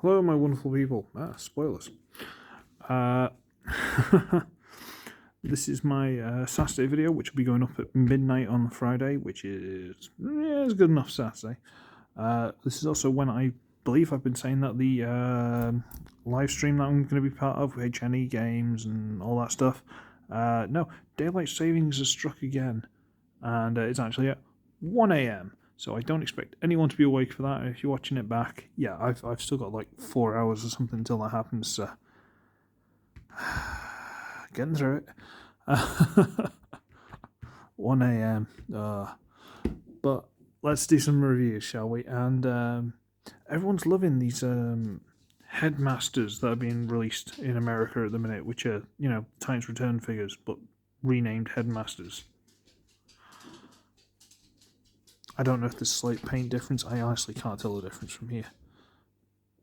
Hello, my wonderful people. Spoilers. This is my Saturday video, which will be going up at midnight on Friday, which is it's good enough Saturday. This is also when I believe I've been saying that the live stream that I'm going to be part of, HNE games and all that stuff. No, daylight savings has struck again, and it's actually at 1 a.m. So I don't expect anyone to be awake for that. If you're watching it back, yeah, I've still got like 4 hours or something until that happens. So getting through it. 1 a.m. But let's do some reviews, shall we? And everyone's loving these Headmasters that are being released in America at the minute, which are, Titans Return figures, but renamed Headmasters. I don't know if there's a slight paint difference. I honestly can't tell the difference from here.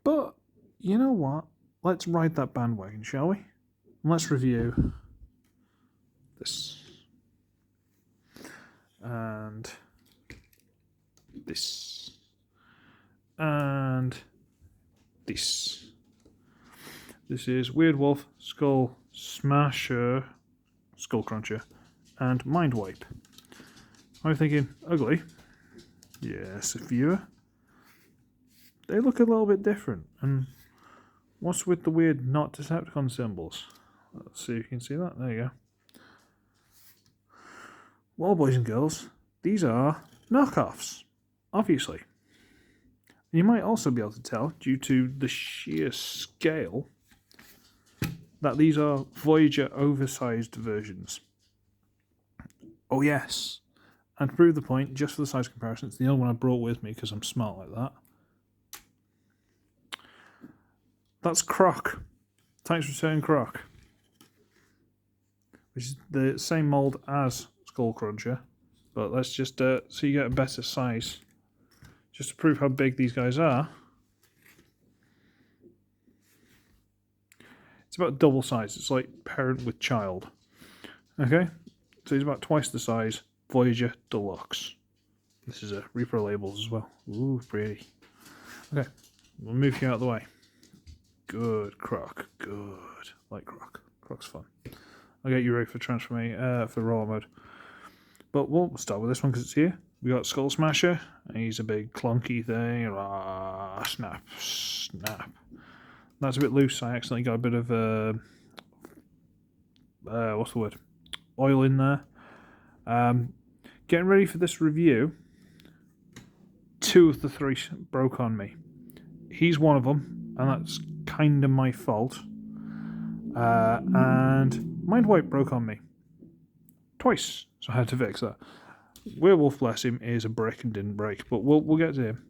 But, you know what? Let's ride that bandwagon, shall we? And let's review this. And this. And this. This is WeirdWolf, SkullCruncher, and Mindwipe. I'm thinking, ugly. Yes, viewer. They look a little bit different. And what's with the weird not Decepticon symbols? Let's see if you can see that. There you go. Well, boys and girls, these are knockoffs, obviously. You might also be able to tell, due to the sheer scale, that these are Voyager oversized versions. Oh yes. And to prove the point, just for the size comparison, it's the only one I brought with me because I'm smart like that. That's Croc. Titans Return Croc. Which is the same mould as SkullCruncher. But let's just, so you get a better size. Just to prove how big these guys are. It's about double size. It's like parent with child. Okay? So he's about twice the size. Voyager Deluxe. This is a Reaper labels as well. Ooh, pretty. Okay, we'll move you out of the way. Good, Croc. Good. Like Croc. Croc's fun. I'll get you ready for for roller mode. But we'll start with this one because it's here. We got Skull Smasher. He's a big clunky thing. Snap. Snap. That's a bit loose. I accidentally got a bit of what's the word? Oil in there. Getting ready for this review, 2 of the 3 broke on me. He's one of them, and that's kind of my fault. And Mindwipe broke on me. Twice, so I had to fix that. WeirdWolf, bless him, is a brick and didn't break, but we'll get to him.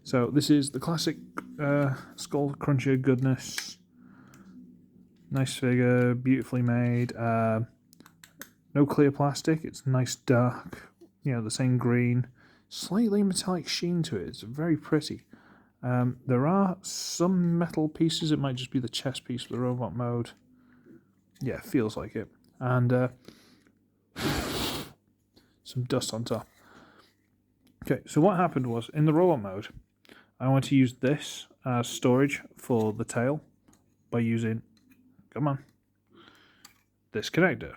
So this is the classic SkullCruncher goodness. Nice figure, beautifully made. No clear plastic, it's nice dark, the same green, slightly metallic sheen to it, it's very pretty. There are some metal pieces, it might just be the chest piece for the robot mode. Yeah, feels like it. And some dust on top. Okay, so what happened was, in the robot mode, I want to use this as storage for the tail by using, this connector.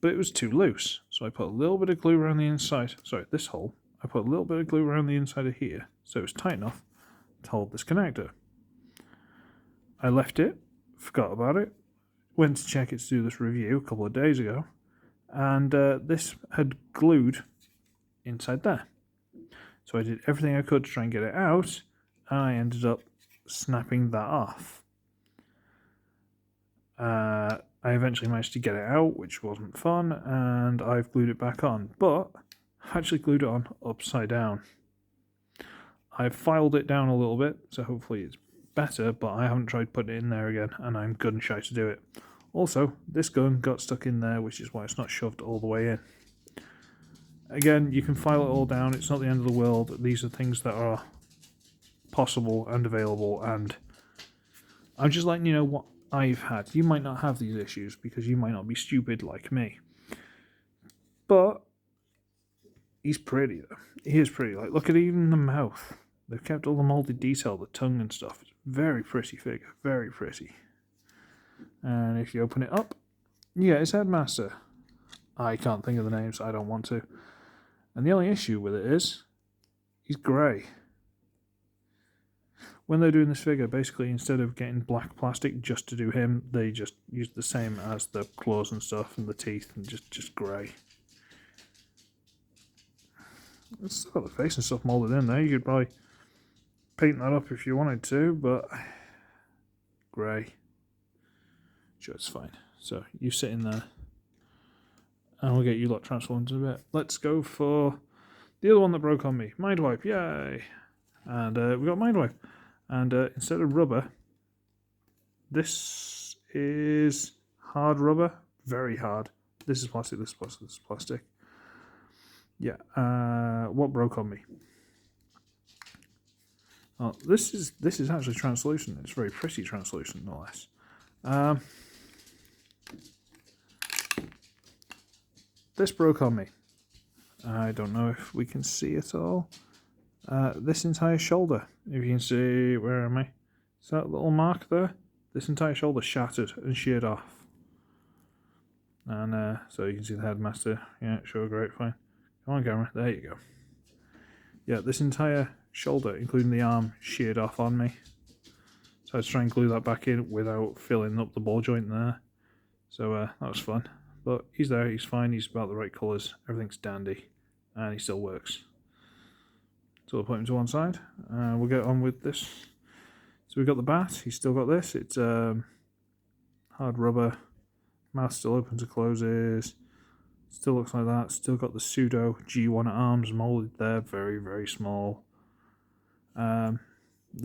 But it was too loose, so I put a little bit of glue around the inside. Sorry, this hole. I put a little bit of glue around the inside of here, so it was tight enough to hold this connector. I left it, forgot about it, went to check it to do this review a couple of days ago, and this had glued inside there. So I did everything I could to try and get it out, and I ended up snapping that off. I eventually managed to get it out, which wasn't fun, and I've glued it back on. But I've actually glued it on upside down. I've filed it down a little bit, so hopefully it's better, but I haven't tried putting it in there again, and I'm gun shy to do it. Also, this gun got stuck in there, which is why it's not shoved all the way in. Again, you can file it all down. It's not the end of the world. These are things that are possible and available, and I'm just letting you know what I've had. You might not have these issues because you might not be stupid like me. But he's pretty though. He is pretty. Like, look at even the mouth. They've kept all the moulded detail, the tongue and stuff. It's a very pretty figure, very pretty. And if you open it up, yeah, it's Headmaster. I can't think of the names, I don't want to. And the only issue with it is, he's grey. When they're doing this figure, basically instead of getting black plastic just to do him, they just use the same as the claws and stuff and the teeth and just grey. It's still got the face and stuff moulded in there. You could probably paint that up if you wanted to, but grey. Sure, it's fine. So you sit in there and we'll get you lot transformed in a bit. Let's go for the other one that broke on me. Mindwipe, yay! And we got Mindwipe. And instead of rubber, this is hard rubber. Very hard. This is plastic, this is plastic, this is plastic. Yeah, what broke on me? Oh, this is actually translucent. It's very pretty translucent, no less. This broke on me. I don't know if we can see it all. This entire shoulder, if you can see, where am I? Is that little mark there? This entire shoulder shattered and sheared off. And so you can see the Headmaster. Yeah, sure, great, fine. Come on, camera. There you go. Yeah, this entire shoulder, including the arm, sheared off on me. So I had to try and glue that back in without filling up the ball joint there. So that was fun. But he's there, he's fine, he's about the right colours, everything's dandy, and he still works. So we'll put him to one side, and we'll get on with this. So we've got the bat, he's still got this, it's hard rubber, mouth still opens and closes, still looks like that, still got the pseudo G1 arms moulded there, very, very small. The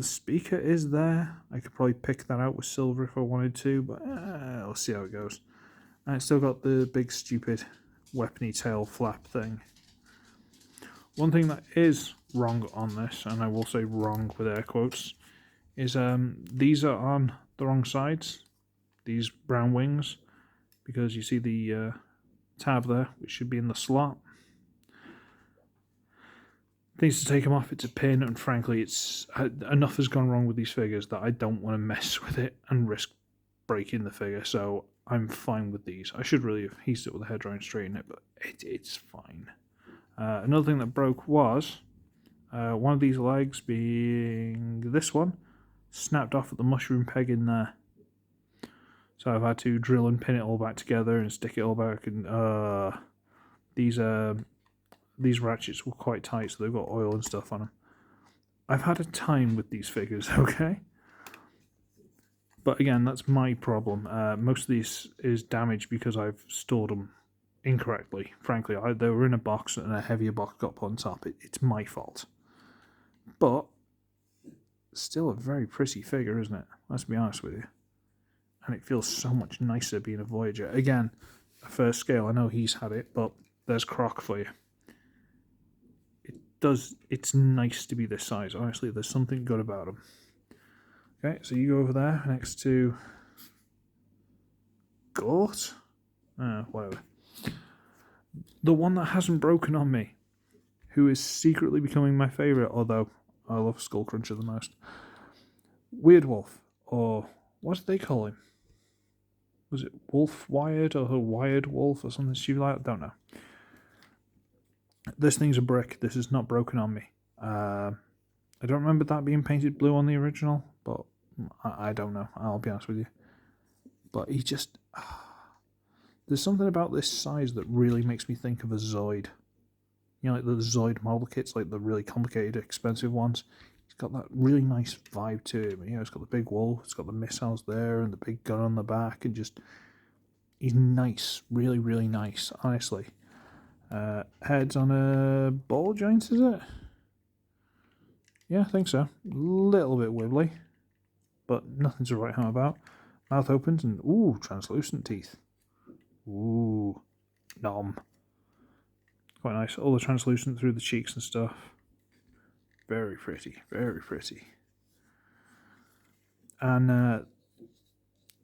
speaker is there, I could probably pick that out with silver if I wanted to, but we'll see how it goes. And it's still got the big stupid weapony tail flap thing. One thing that is wrong on this, and I will say wrong with air quotes, is these are on the wrong sides, these brown wings, because you see the tab there, which should be in the slot. Things to take them off, it's a pin, and frankly, it's enough has gone wrong with these figures that I don't want to mess with it and risk breaking the figure, so I'm fine with these. I should really have heated it with a head dryer and straightened it, but it's fine. Another thing that broke was one of these legs, being this one, snapped off at the mushroom peg in there. So I've had to drill and pin it all back together and stick it all back. And these ratchets were quite tight, so they've got oil and stuff on them. I've had a time with these figures, okay? But again, that's my problem. Most of these is damaged because I've stored them incorrectly. Frankly, they were in a box and a heavier box got put on top. It's my fault. But still a very pretty figure, isn't it? Let's be honest with you. And it feels so much nicer being a Voyager. Again, a first scale, I know he's had it, but there's Croc for you. It's nice to be this size. Honestly, there's something good about him. Okay, so you go over there next to Gort? Whatever. The one that hasn't broken on me, who is secretly becoming my favourite, although I love SkullCruncher the most. WeirdWolf, or what did they call him? Was it Wolf Wired or Wired Wolf or something stupid like that? I don't know. This thing's a brick. This is not broken on me. I don't remember that being painted blue on the original, but I don't know. I'll be honest with you. But he just... there's something about this size that really makes me think of a Zoid. You know, like the Zoid model kits, like the really complicated, expensive ones. He's got that really nice vibe to him. You know, it's got the big wolf, it's got the missiles there, and the big gun on the back, and just... he's nice. Really, really nice, honestly. Head's on a ball joint, is it? Yeah, I think so. A little bit wibbly, but nothing to write home about. Mouth opens and, ooh, translucent teeth. Ooh, nom. Quite nice. All the translucent through the cheeks and stuff. Very pretty, very pretty. And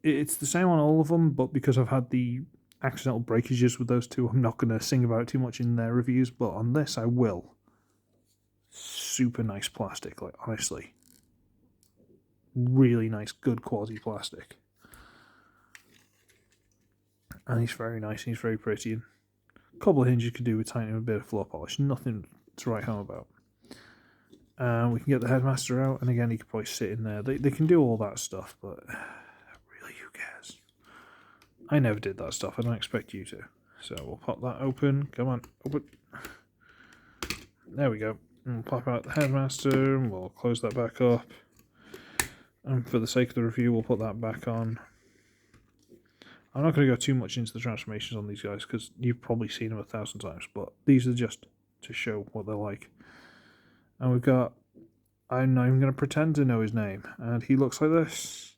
it's the same on all of them, but because I've had the accidental breakages with those two, I'm not going to sing about it too much in their reviews, but on this I will. super nice plastic, like honestly. Really nice, good quality plastic. And he's very nice, and he's very pretty. And a couple of hinges could do with tightening a bit of floor polish. Nothing to write home about. We can get the Headmaster out, and again, he could probably sit in there. They can do all that stuff, but really, who cares? I never did that stuff. I don't expect you to. So we'll pop that open. Come on, open. There we go. And we'll pop out the Headmaster, and we'll close that back up. And for the sake of the review, we'll put that back on. I'm not going to go too much into the transformations on these guys, because you've probably seen them 1,000 times, but these are just to show what they're like. And we've got, I'm not even going to pretend to know his name, and he looks like this.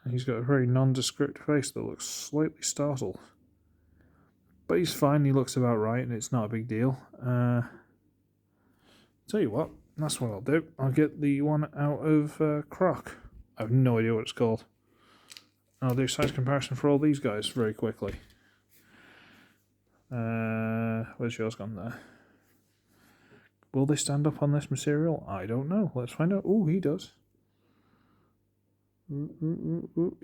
And he's got a very nondescript face that looks slightly startled. But he's fine, he looks about right, and it's not a big deal. Tell you what, that's what I'll do. I'll get the one out of Croc. I have no idea what it's called. I'll do size comparison for all these guys very quickly. Where's yours gone there? Will they stand up on this material? I don't know. Let's find out. Oh, he does.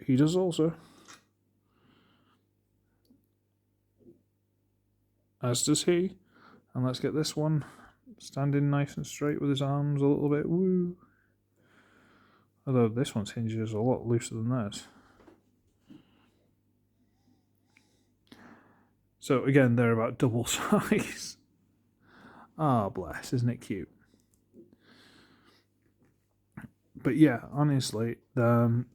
He does also. As does he. And let's get this one standing nice and straight with his arms a little bit. Woo. Although this one's hinges are a lot looser than theirs. So again, they're about double size. Ah, bless, isn't it cute? But yeah, honestly, they're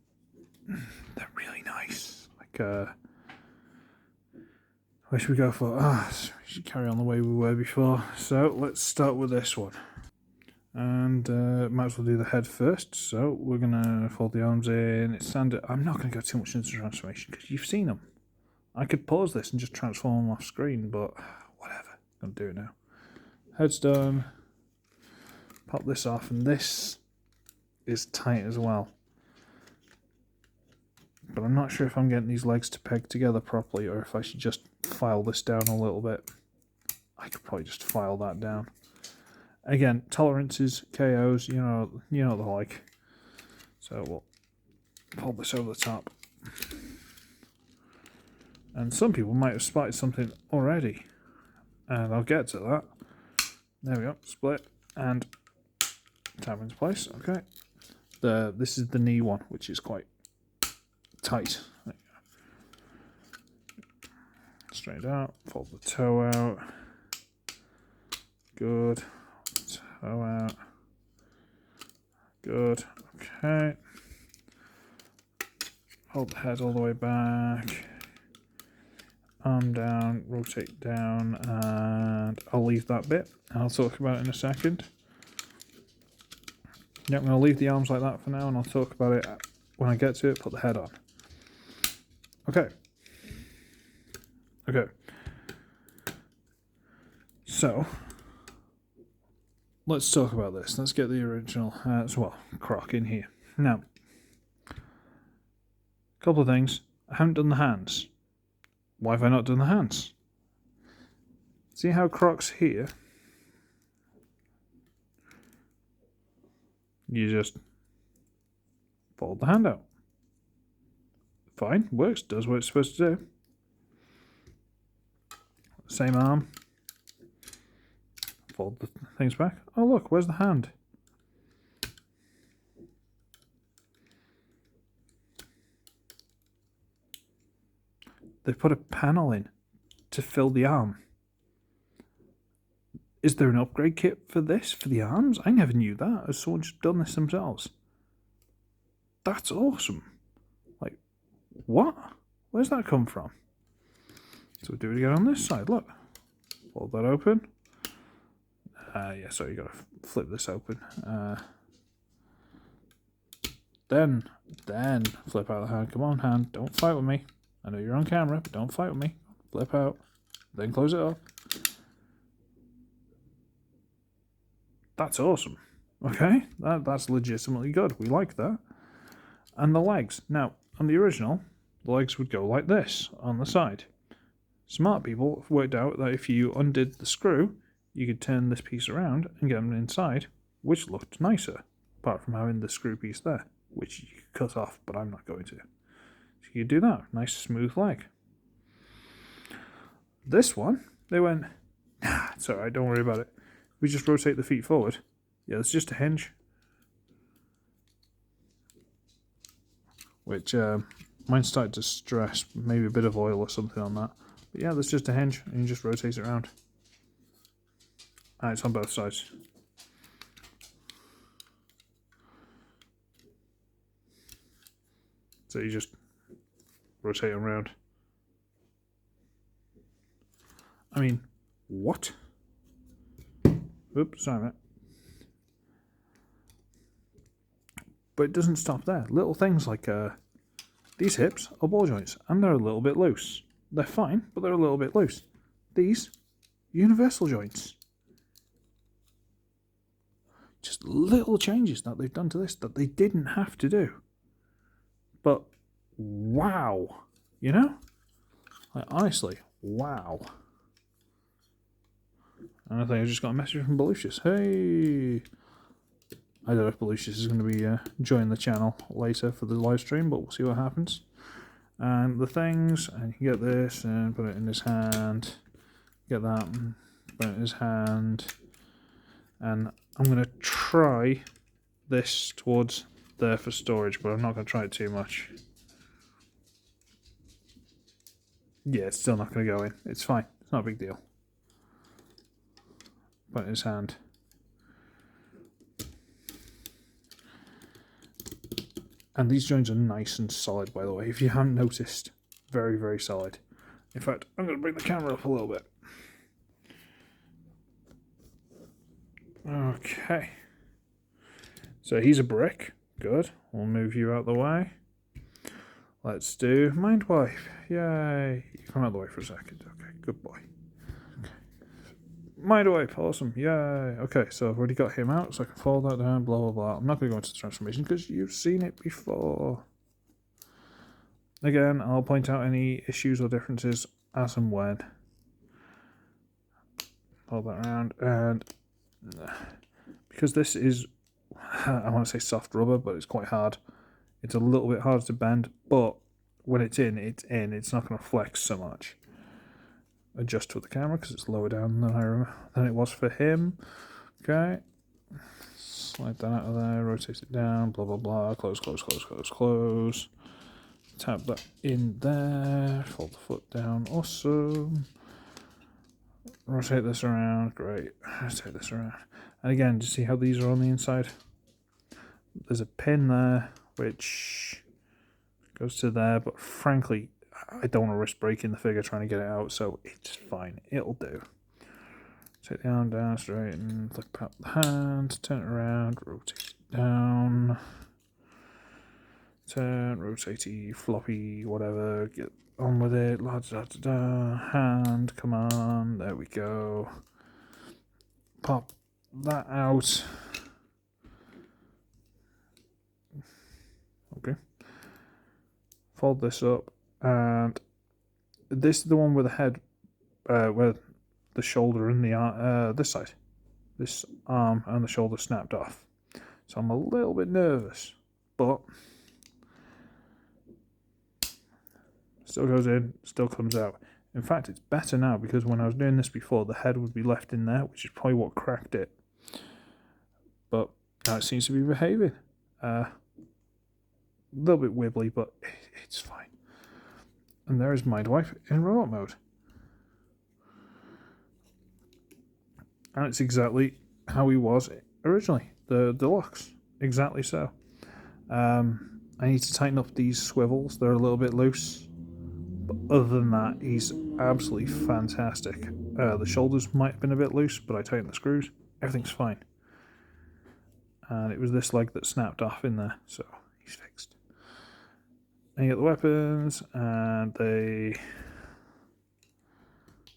really nice. Like, where should we go for? We should carry on the way we were before. So let's start with this one. And might as well do the head first. So we're gonna fold the arms in. It's standard. I'm not gonna go too much into transformation because you've seen them. I could pause this and just transform them off screen, but whatever. I'm gonna do it now. Head's done. Pop this off, and this is tight as well. But I'm not sure if I'm getting these legs to peg together properly, or if I should just file this down a little bit. I could probably just file that down. Again, tolerances, KOs, you know what they're like. So we'll pull this over the top. And some people might have spotted something already. And I'll get to that. There we go, split and tap into place. Okay. This is the knee one, which is quite tight. There you go. Straight out, fold the toe out. Good. Toe out. Good. Okay. Hold the head all the way back. Arm down, rotate down, and I'll leave that bit. I'll talk about it in a second. Yeah, I'm going to leave the arms like that for now, and I'll talk about it when I get to it. Put the head on. Okay. Okay. So, let's talk about this. Let's get the original, Croc in here. Now, a couple of things. I haven't done the hands. Why have I not done the hands? See how Croc's here? You just fold the hand out. Fine, works, does what it's supposed to do. Same arm. Fold the things back. Oh look, where's the hand? They've put a panel in to fill the arm. Is there an upgrade kit for this, for the arms? I never knew that. Has someone just done this themselves? That's awesome. Like, what? Where's that come from? So we'll do it again on this side, look. Fold that open. Yeah, sorry, you gotta flip this open. Then flip out the hand. Come on, hand, don't fight with me. I know you're on camera, but don't fight with me. Flip out, then close it up. That's awesome. Okay, that's legitimately good. We like that. And the legs. Now, on the original, the legs would go like this on the side. Smart people have worked out that if you undid the screw, you could turn this piece around and get them inside, which looked nicer, apart from having the screw piece there, which you could cut off, but I'm not going to. So you do that, nice smooth leg. This one, they went, nah, it's alright, don't worry about it. We just rotate the feet forward. Yeah, it's just a hinge. Which, mine started to stress, maybe a bit of oil or something on that. But yeah, there's just a hinge, and you just rotate it around. And it's on both sides. So you just rotate them around. I mean, what? Oops, sorry mate. But it doesn't stop there. Little things like these hips are ball joints, and they're a little bit loose. They're fine, but they're a little bit loose. These, universal joints. Just little changes that they've done to this that they didn't have to do. But, wow. You know? Like, honestly, wow. And I think I just got a message from Belucius. Hey! I don't know if Belucius is going to be joining the channel later for the live stream, but we'll see what happens. And the things, and you can get this and put it in his hand. Get that and put it in his hand. And I'm going to try this towards there for storage, but I'm not going to try it too much. Yeah, it's still not going to go in. It's fine. It's not a big deal. Put it in his hand. And these joints are nice and solid, by the way. If you haven't noticed, very, very solid. In fact, I'm going to bring the camera up a little bit. Okay. So he's a brick. Good. We'll move you out the way. Let's do Mindwipe. Yay. You come out of the way for a second. Okay, good boy. Mindwipe, awesome, yay. Okay, so I've already got him out, so I can fold that down, blah, blah, blah. I'm not going to go into the transformation because you've seen it before. Again, I'll point out any issues or differences as and when. Fold that around, and because this is, I want to say soft rubber, but it's quite hard. It's a little bit harder to bend, but when it's in, it's in. It's not going to flex so much. Adjust with the camera because it's lower down than it was for him. Okay. Slide that out of there, rotate it down, blah, blah, blah. Close, close, close, close, close. Tap that in there. Fold the foot down. Awesome. Rotate this around. Great. Rotate this around. And again, just see how these are on the inside. There's a pin there, which goes to there, but frankly, I don't want to risk breaking the figure trying to get it out, so it's fine. It'll do. Take the arm down, straighten, flip out the hand, turn it around, rotate it down. Turn, rotatey, floppy, whatever, get on with it. La da da da. Hand, come on, there we go. Pop that out. Okay. Fold this up. And this is the one with the head, where the shoulder and the arm, this side. This arm and the shoulder snapped off. So I'm a little bit nervous, but still goes in, still comes out. In fact, it's better now because when I was doing this before, the head would be left in there, which is probably what cracked it. But now it seems to be behaving. A little bit wibbly, but it's fine. And there is Mindwipe in robot mode. And it's exactly how he was originally, the deluxe. Exactly so. I need to tighten up these swivels. They're a little bit loose. But other than that, he's absolutely fantastic. The shoulders might have been a bit loose, but I tightened the screws. Everything's fine. And it was this leg that snapped off in there, so he's fixed. And you get the weapons, and they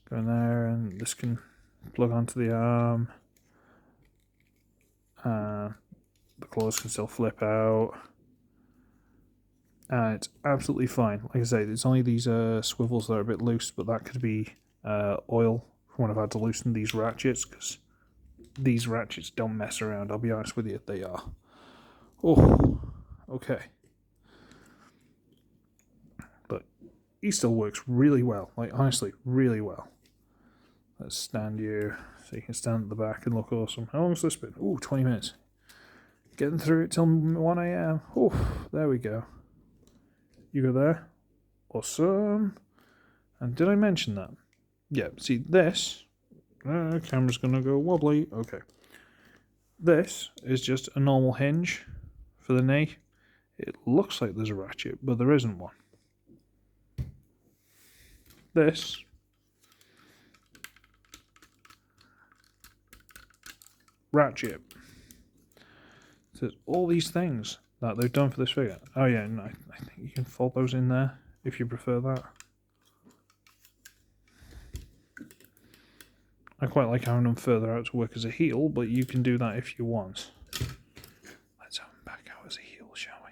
go in there, and this can plug onto the arm. The claws can still flip out. and it's absolutely fine. Like I say, it's only these swivels that are a bit loose, but that could be oil from when I've had to loosen these ratchets, because these ratchets don't mess around, I'll be honest with you, they are. Oh, okay. But he still works really well, like honestly, really well. Let's stand you so you can stand at the back and look awesome. How long's this been? Ooh, 20 minutes. Getting through it till 1 AM. Oh, there we go. You go there. Awesome. And did I mention that? Yeah, see this. Camera's gonna go wobbly. Okay. This is just a normal hinge for the knee. It looks like there's a ratchet, but there isn't one. This ratchet. So there's all these things that they've done for this figure. Oh yeah, and I think you can fold those in there if you prefer that. I quite like having them further out to work as a heel, but you can do that if you want. Let's have them back out as a heel, shall we?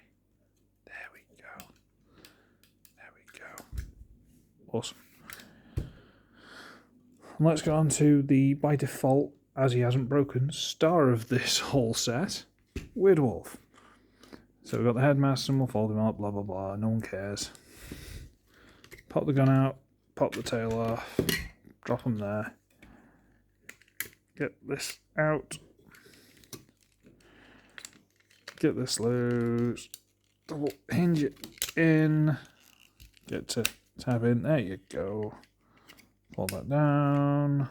There we go. There we go. Awesome. And let's get on to the, by default, as he hasn't broken, star of this whole set, WeirdWolf. So we've got the Headmaster and we'll fold him up, blah blah blah, no one cares. Pop the gun out, pop the tail off, drop him there. Get this out. Get this loose. Double hinge it in. Get to tab in. There you go. Pull that down.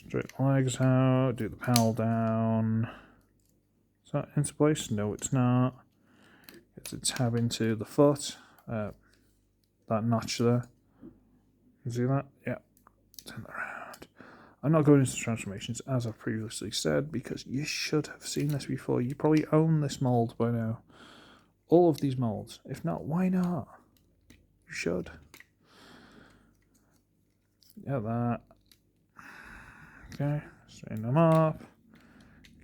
Straight the legs out. Do the panel down. Is that into place? No, it's not. Get to tab into the foot. That notch there. You see that? Yeah. Turn that around. I'm not going into transformations, as I've previously said, because you should have seen this before. You probably own this mould by now. All of these moulds. If not, why not? You should. Get that. Okay, straighten them up.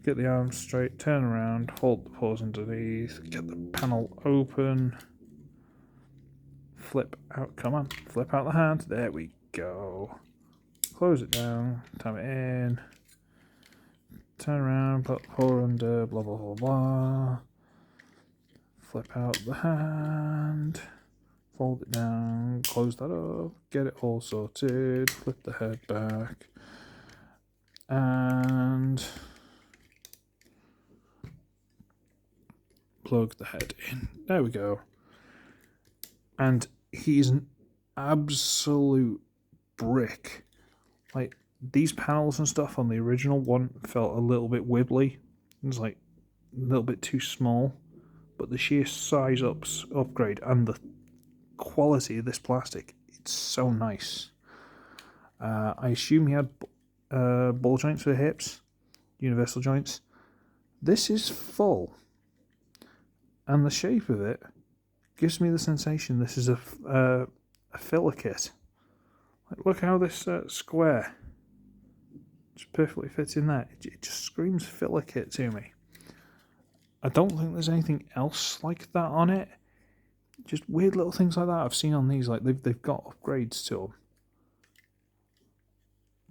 Get the arms straight, turn around, hold the paws underneath, get the panel open. Flip out, come on, flip out the hand. There we go. Close it down, tab it in, turn around, put the paw under, blah blah blah blah. Flip out the hand, fold it down, close that up, get it all sorted, flip the head back, and plug the head in. There we go. And he's an absolute brick. Like, these panels and stuff on the original one felt a little bit wibbly. It was like a little bit too small. But the sheer size upgrade and the quality of this plastic, it's so nice. I assume he had ball joints for hips, universal joints. This is full. And the shape of it gives me the sensation this is a filler kit. Like, look how this square just perfectly fits in there. It just screams filler kit to me. I don't think there's anything else like that on it. Just weird little things like that I've seen on these. Like they've got upgrades to them.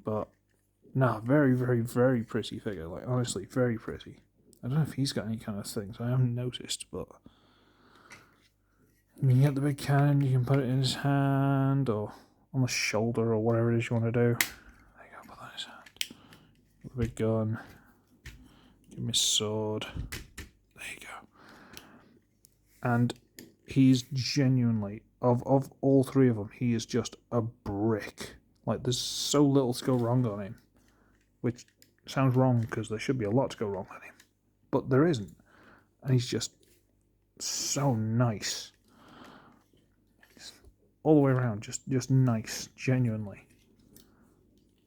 But no, very, very, very pretty figure. Like, honestly, very pretty. I don't know if he's got any kind of things. I haven't noticed, but you can get the big cannon. You can put it in his hand or on the shoulder or whatever it is you want to do. There you go, put that in his hand. The big gun. Give him his sword. There you go. And he's genuinely, of all three of them, he is just a brick. Like, there's so little to go wrong on him. Which sounds wrong, because there should be a lot to go wrong on him. But there isn't. And he's just so nice. All the way around, just nice, genuinely.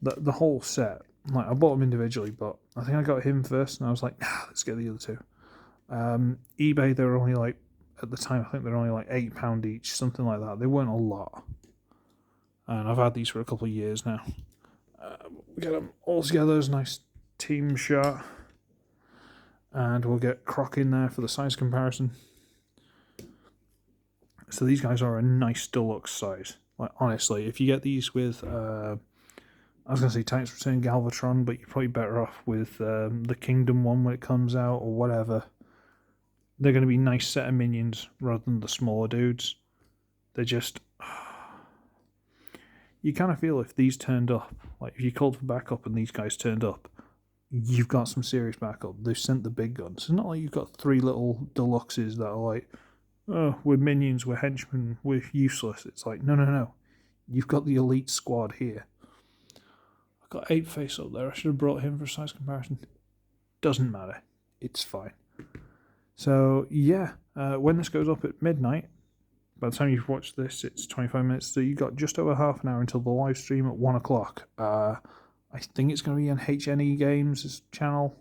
The whole set, like, I bought them individually, but I think I got him first, and I was like, nah, let's get the other two. eBay, they were only like, at the time, I think they're only like £8 each, something like that. They weren't a lot. And I've had these for a couple of years now. We get them all together as a nice team shot. And we'll get Croc in there for the size comparison. So these guys are a nice deluxe size. Like, honestly, if you get these with, I was going to say Titans Return Galvatron, but you're probably better off with the Kingdom one when it comes out, or whatever. They're going to be nice set of minions rather than the smaller dudes. They're just... You kind of feel if these turned up, like if you called for backup and these guys turned up, you've got some serious backup. They've sent the big guns. It's not like you've got 3 little deluxes that are like, oh, we're minions, we're henchmen, we're useless. It's like, no. You've got the elite squad here. I've got 8 face up there. I should have brought him for size comparison. Doesn't matter. It's fine. So, yeah, when this goes up at midnight, by the time you've watched this, it's 25 minutes. So you've got just over half an hour until the live stream at 1 o'clock. I think it's going to be on HNE Games' channel.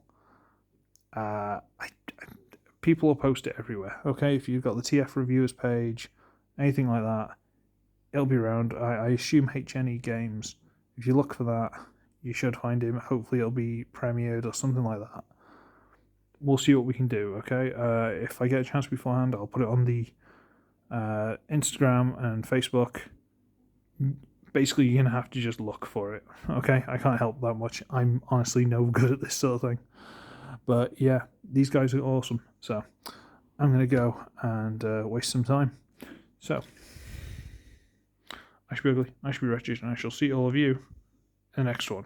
People will post it everywhere. Okay, if you've got the TF Reviewers page, anything like that, it'll be around. I assume HNE Games. If you look for that, you should find him. Hopefully it'll be premiered or something like that. We'll see what we can do, okay? If I get a chance beforehand, I'll put it on the Instagram and Facebook. Basically, you're going to have to just look for it, okay? I can't help that much. I'm honestly no good at this sort of thing. But yeah, these guys are awesome. So I'm going to go and waste some time. So I should be ugly, I should be wretched, and I shall see all of you in the next one.